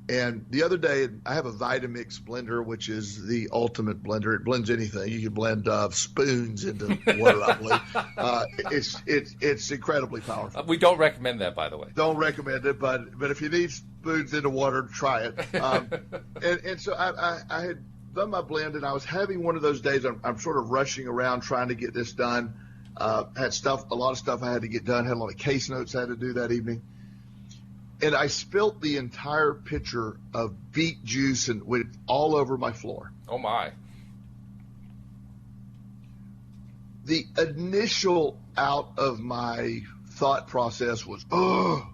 [SPEAKER 2] And the other day, I have a Vitamix blender, which is the ultimate blender. It blends anything. You can blend spoons into water, I believe. It's incredibly powerful.
[SPEAKER 1] We don't recommend that, by the way.
[SPEAKER 2] Don't recommend it, but if you need spoons into water, try it. And so I had done my blend, and I was having one of those days. I'm sort of rushing around trying to get this done. Had a lot of stuff I had to get done. Had a lot of case notes I had to do that evening. And I spilt the entire pitcher of beet juice and went all over my floor.
[SPEAKER 1] Oh, my.
[SPEAKER 2] The initial out of my thought process was, oh.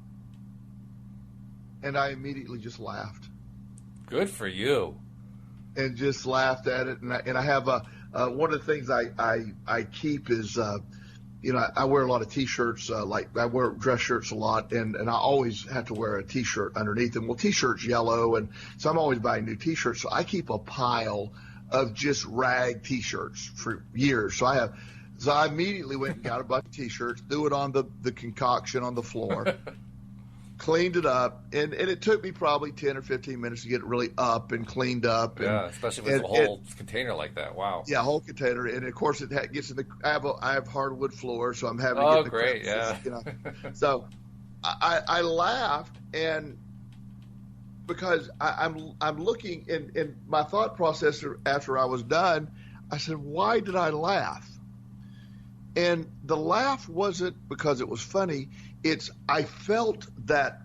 [SPEAKER 2] And I immediately just laughed.
[SPEAKER 1] Good for you.
[SPEAKER 2] And just laughed at it. And I have one of the things I keep is, you know, I wear a lot of T-shirts, like I wear dress shirts a lot, and I always have to wear a T-shirt underneath them. Well, T-shirt's yellow, and so I'm always buying new T-shirts. So I keep a pile of just rag T-shirts for years. So I immediately went and got a bunch of T-shirts, threw it on the concoction on the floor, cleaned it up, and it took me probably 10 or 15 minutes to get it really up and cleaned up.
[SPEAKER 1] Yeah, especially with a whole container like that. Wow.
[SPEAKER 2] Yeah, a whole container, and of course it gets in the. I have hardwood floors, so I'm having to get the.
[SPEAKER 1] Oh, great!
[SPEAKER 2] Crevices,
[SPEAKER 1] yeah.
[SPEAKER 2] You know, so I laughed, and because I'm looking, and my thought process after I was done, I said, why did I laugh? And the laugh wasn't because it was funny. I felt that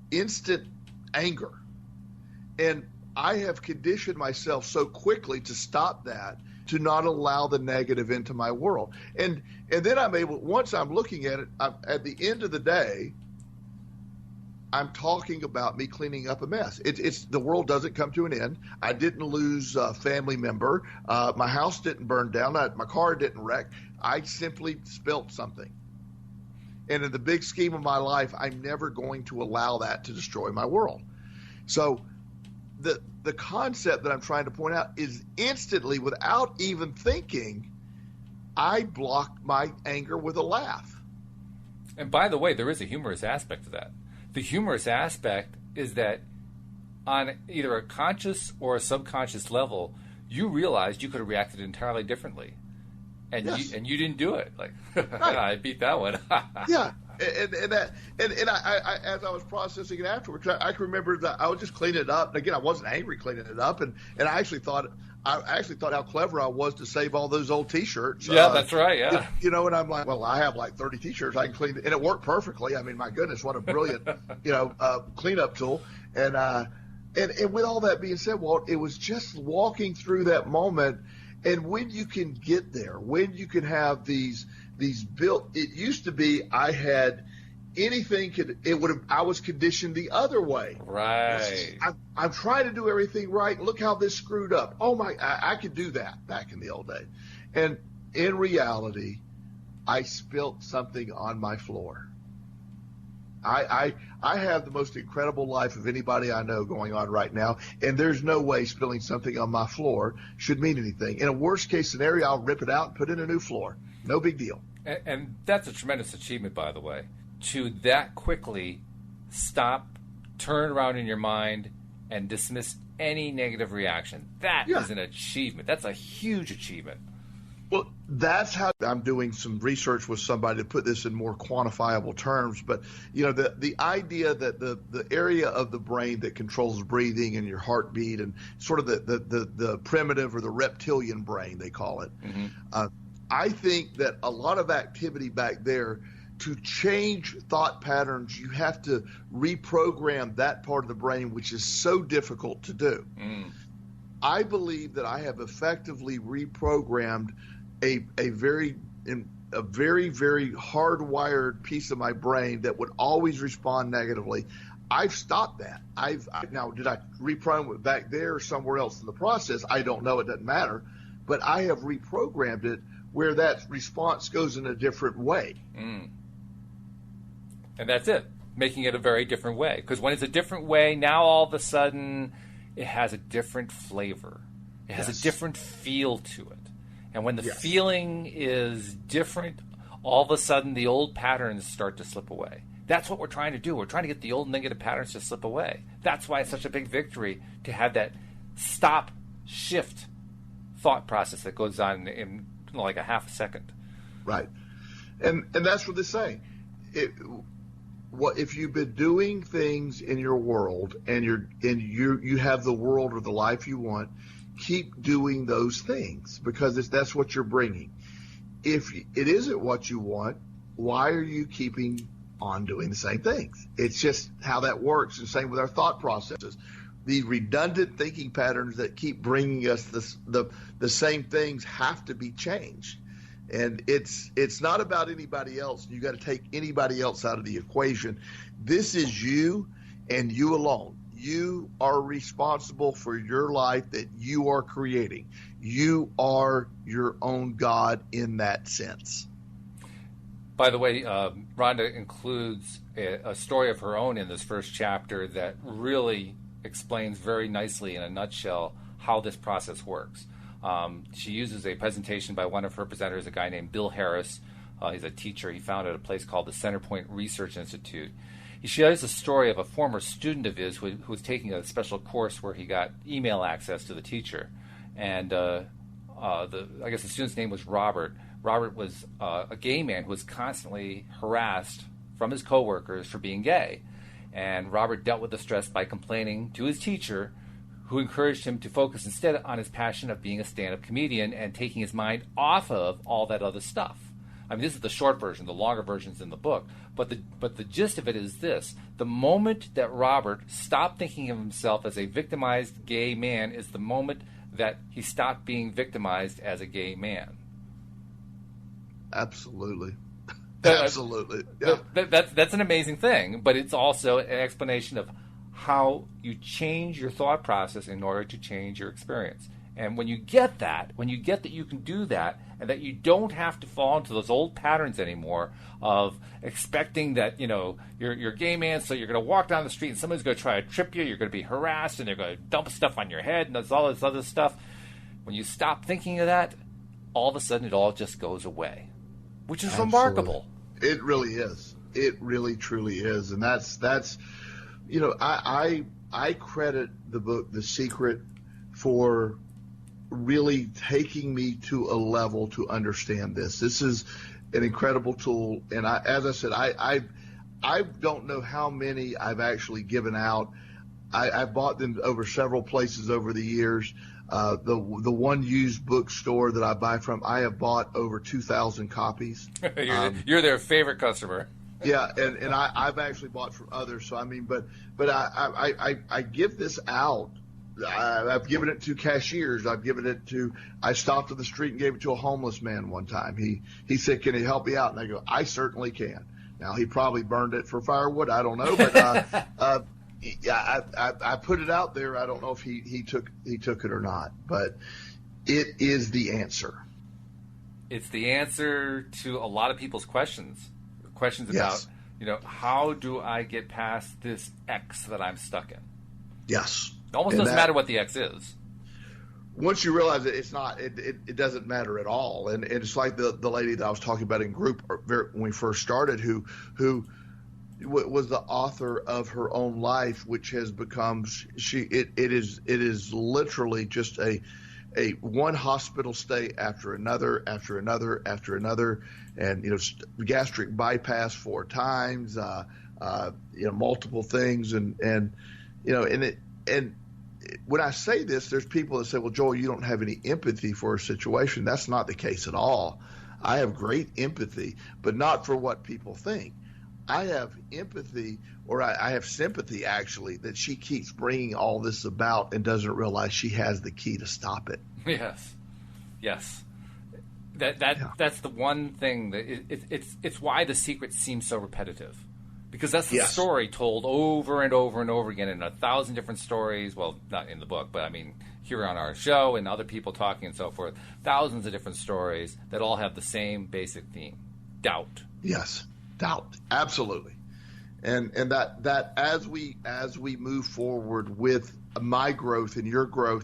[SPEAKER 2] instant anger, and I have conditioned myself so quickly to stop that, to not allow the negative into my world. And then I'm able, once I'm looking at it, at the end of the day, I'm talking about me cleaning up a mess. It's the world doesn't come to an end. I didn't lose a family member. My house didn't burn down. My car didn't wreck. I simply spilt something. And in the big scheme of my life, I'm never going to allow that to destroy my world. So the concept that I'm trying to point out is instantly, without even thinking, I block my anger with a laugh.
[SPEAKER 1] And by the way, there is a humorous aspect to that. The humorous aspect is that on either a conscious or a subconscious level, you realized you could have reacted entirely differently. And
[SPEAKER 2] yes.
[SPEAKER 1] you didn't do it. Like,
[SPEAKER 2] right.
[SPEAKER 1] I beat that one.
[SPEAKER 2] Yeah. And I as I was processing it afterwards, I can remember that I was just cleaning it up. And again, I wasn't angry cleaning it up, and I actually thought how clever I was to save all those old T-shirts.
[SPEAKER 1] Yeah, that's right. Yeah,
[SPEAKER 2] and I'm like, well, I have like 30 T-shirts. I can clean it, and it worked perfectly. I mean, my goodness, what a brilliant cleanup tool. And with all that being said, Walt, it was just walking through that moment, and when you can get there, when you can have these built. It used to be I had anything I was conditioned the other way.
[SPEAKER 1] Right.
[SPEAKER 2] I'm trying to do everything right. Look how this screwed up. Oh my, I could do that back in the old days. And in reality, I spilt something on my floor. I have the most incredible life of anybody I know going on right now, and there's no way spilling something on my floor should mean anything. In a worst case scenario, I'll rip it out and put in a new floor. No big deal.
[SPEAKER 1] And that's a tremendous achievement, by the way, to that quickly stop, turn around in your mind, and dismiss any negative reaction. That is an achievement. That's a huge achievement.
[SPEAKER 2] Well, that's how I'm doing some research with somebody to put this in more quantifiable terms. But, the idea that the area of the brain that controls breathing and your heartbeat and sort of the primitive or the reptilian brain, they call it. Mm-hmm. I think that a lot of activity back there, to change thought patterns, you have to reprogram that part of the brain, which is so difficult to do. Mm. I believe that I have effectively reprogrammed a very, very hardwired piece of my brain that would always respond negatively. I've stopped that. Now, did I reprogram it back there or somewhere else in the process? I don't know. It doesn't matter. But I have reprogrammed it where that response goes in a different way. Mm.
[SPEAKER 1] And that's it, making it a very different way. Because when it's a different way, now all of a sudden it has a different flavor. It has a different feel to it. And when the feeling is different, all of a sudden the old patterns start to slip away. That's what we're trying to do. We're trying to get the old negative patterns to slip away. That's why it's such a big victory to have that stop, shift thought process that goes on in like a half a second.
[SPEAKER 2] Right. And that's what they're saying. If you've been doing things in your world and you have the world or the life you want, keep doing those things because that's what you're bringing. If it isn't what you want, why are you keeping on doing the same things? It's just how that works. And same with our thought processes. The redundant thinking patterns that keep bringing us the same things have to be changed. And it's not about anybody else. You got to take anybody else out of the equation. This is you and you alone. You are responsible for your life that you are creating. You are your own God in that sense.
[SPEAKER 1] By the way, Rhonda includes a story of her own in this first chapter that really explains very nicely in a nutshell how this process works. She uses a presentation by one of her presenters, a guy named Bill Harris. He's a teacher. He founded a place called the Centerpoint Research Institute. He shares a story of a former student of his who was taking a special course where he got email access to the teacher. And I guess the student's name was Robert. Robert was a gay man who was constantly harassed from his coworkers for being gay. And Robert dealt with the stress by complaining to his teacher, who encouraged him to focus instead on his passion of being a stand-up comedian and taking his mind off of all that other stuff. I mean, this is the short version. The longer version's in the book. But the gist of it is this. The moment that Robert stopped thinking of himself as a victimized gay man is the moment that he stopped being victimized as a gay man.
[SPEAKER 2] Absolutely. Absolutely. Yeah.
[SPEAKER 1] That's an amazing thing, but it's also an explanation of how you change your thought process in order to change your experience. And when you get that you can do that, and that you don't have to fall into those old patterns anymore of expecting that, you're a gay man, so you're going to walk down the street and somebody's going to try to trip you, you're going to be harassed, and they're going to dump stuff on your head, and there's all this other stuff. When you stop thinking of that, all of a sudden it all just goes away, which is remarkable.
[SPEAKER 2] It really is. It really, truly is. And that's I credit the book, The Secret, for really taking me to a level to understand this. This is an incredible tool. And as I said, I don't know how many I've actually given out. I've bought them over several places over the years. The one used bookstore that I buy from, I have bought over 2,000 copies.
[SPEAKER 1] You're their favorite customer.
[SPEAKER 2] Yeah, and I've actually bought from others. So I mean, but I give this out. I've given it to cashiers. I stopped in the street and gave it to a homeless man one time. He said, "Can you help me out?" And I go, "I certainly can." Now he probably burned it for firewood. I don't know, but yeah, I put it out there. I don't know if he took it or not, but it is the answer.
[SPEAKER 1] It's the answer to a lot of people's questions about,
[SPEAKER 2] Yes.
[SPEAKER 1] How do I get past this X that I'm stuck in?
[SPEAKER 2] Yes.
[SPEAKER 1] It almost doesn't matter what the X is.
[SPEAKER 2] Once you realize it doesn't matter at all. And it's like the lady that I was talking about in group when we first started, who was the author of her own life, which has become it is literally just a one hospital stay after another, and gastric bypass 4 times, multiple things, and when I say this, there's people that say, "Well, Joel, you don't have any empathy for a situation." That's not the case at all. I have great empathy, but not for what people think. I have empathy, or I have sympathy, actually, that she keeps bringing all this about and doesn't realize she has the key to stop it.
[SPEAKER 1] Yes. That's the one thing that it's why The Secret seems so repetitive, because that's the story told over and over and over again in 1,000 different stories. Well, not in the book, but I mean here on our show and other people talking and so forth. Thousands of different stories that all have the same basic theme: doubt.
[SPEAKER 2] Yes. Doubt, absolutely, and that as we move forward with my growth and your growth,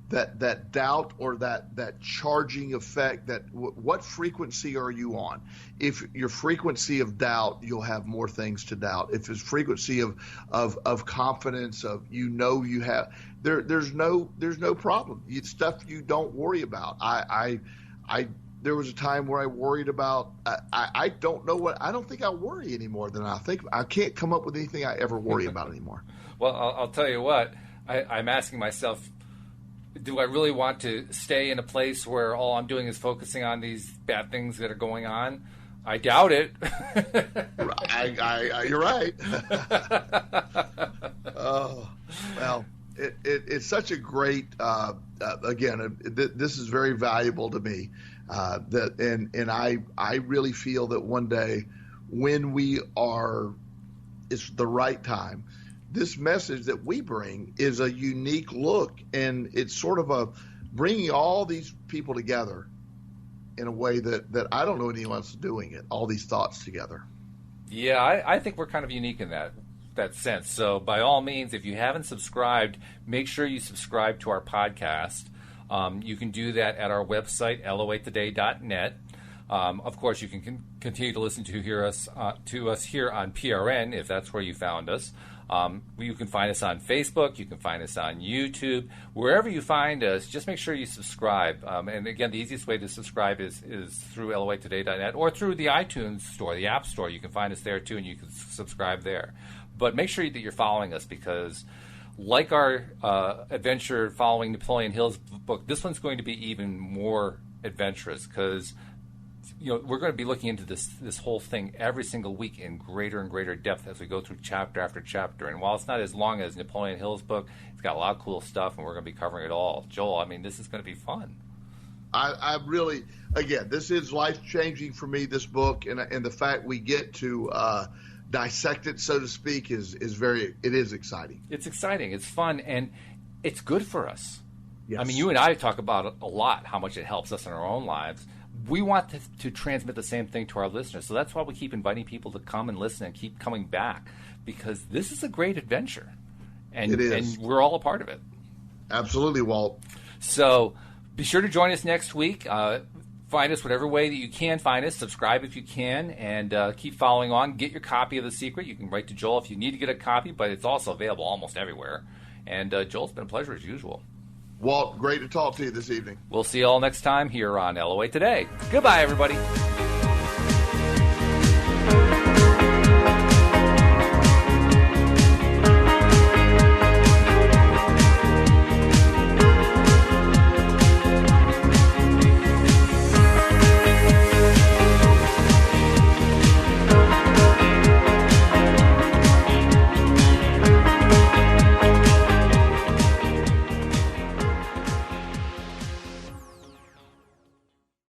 [SPEAKER 2] that doubt, or that charging effect, what frequency are you on? If your frequency of doubt, you'll have more things to doubt. If it's frequency of confidence, of you have, there's no problem. It's stuff you don't worry about. There was a time where I worried about, I don't think I worry any more than I think. I can't come up with anything I ever worry about anymore.
[SPEAKER 1] Well, I'll tell you what, I'm asking myself, do I really want to stay in a place where all I'm doing is focusing on these bad things that are going on? I doubt it.
[SPEAKER 2] You're right. Oh, well, it's such a great, again, this is very valuable to me. I really feel that one day, when it's the right time, this message that we bring is a unique look, and it's sort of bringing all these people together in a way that I don't know anyone else doing it. All these thoughts together.
[SPEAKER 1] Yeah, I think we're kind of unique in that sense. So by all means, if you haven't subscribed, make sure you subscribe to our podcast. You can do that at our website, lo8today.net. Of course, you can continue to listen to us here on PRN, if that's where you found us. You can find us on Facebook. You can find us on YouTube. Wherever you find us, just make sure you subscribe. And again, the easiest way to subscribe is through lo8today.net or through the iTunes store, the App Store. You can find us there too, and you can subscribe there. But make sure that you're following us, because like our adventure following Napoleon Hill's book, this one's going to be even more adventurous, because we're going to be looking into this whole thing every single week in greater and greater depth as we go through chapter after chapter. And while it's not as long as Napoleon Hill's book, it's got a lot of cool stuff, and we're going to be covering it all. Joel, I mean, this is going to be fun.
[SPEAKER 2] I really, again, this is life-changing for me, this book, and the fact we get to dissect it, so to speak, is exciting. It's exciting.
[SPEAKER 1] It's fun, and it's good for us.
[SPEAKER 2] Yes.
[SPEAKER 1] I mean, you and I talk about it a lot, how much it helps us in our own lives. We want to transmit the same thing to our listeners, so that's why we keep inviting people to come and listen and keep coming back, because this is a great adventure, and
[SPEAKER 2] it is.
[SPEAKER 1] And we're all a part of it.
[SPEAKER 2] Absolutely, Walt.
[SPEAKER 1] So be sure to join us next week. Find us whatever way that you can find us. Subscribe if you can, and keep following on. Get your copy of The Secret. You can write to Joel if you need to get a copy, but it's also available almost everywhere. And Joel, it's been a pleasure as usual.
[SPEAKER 2] Walt, great to talk to you this evening.
[SPEAKER 1] We'll see you all next time here on LOA Today. Goodbye, everybody.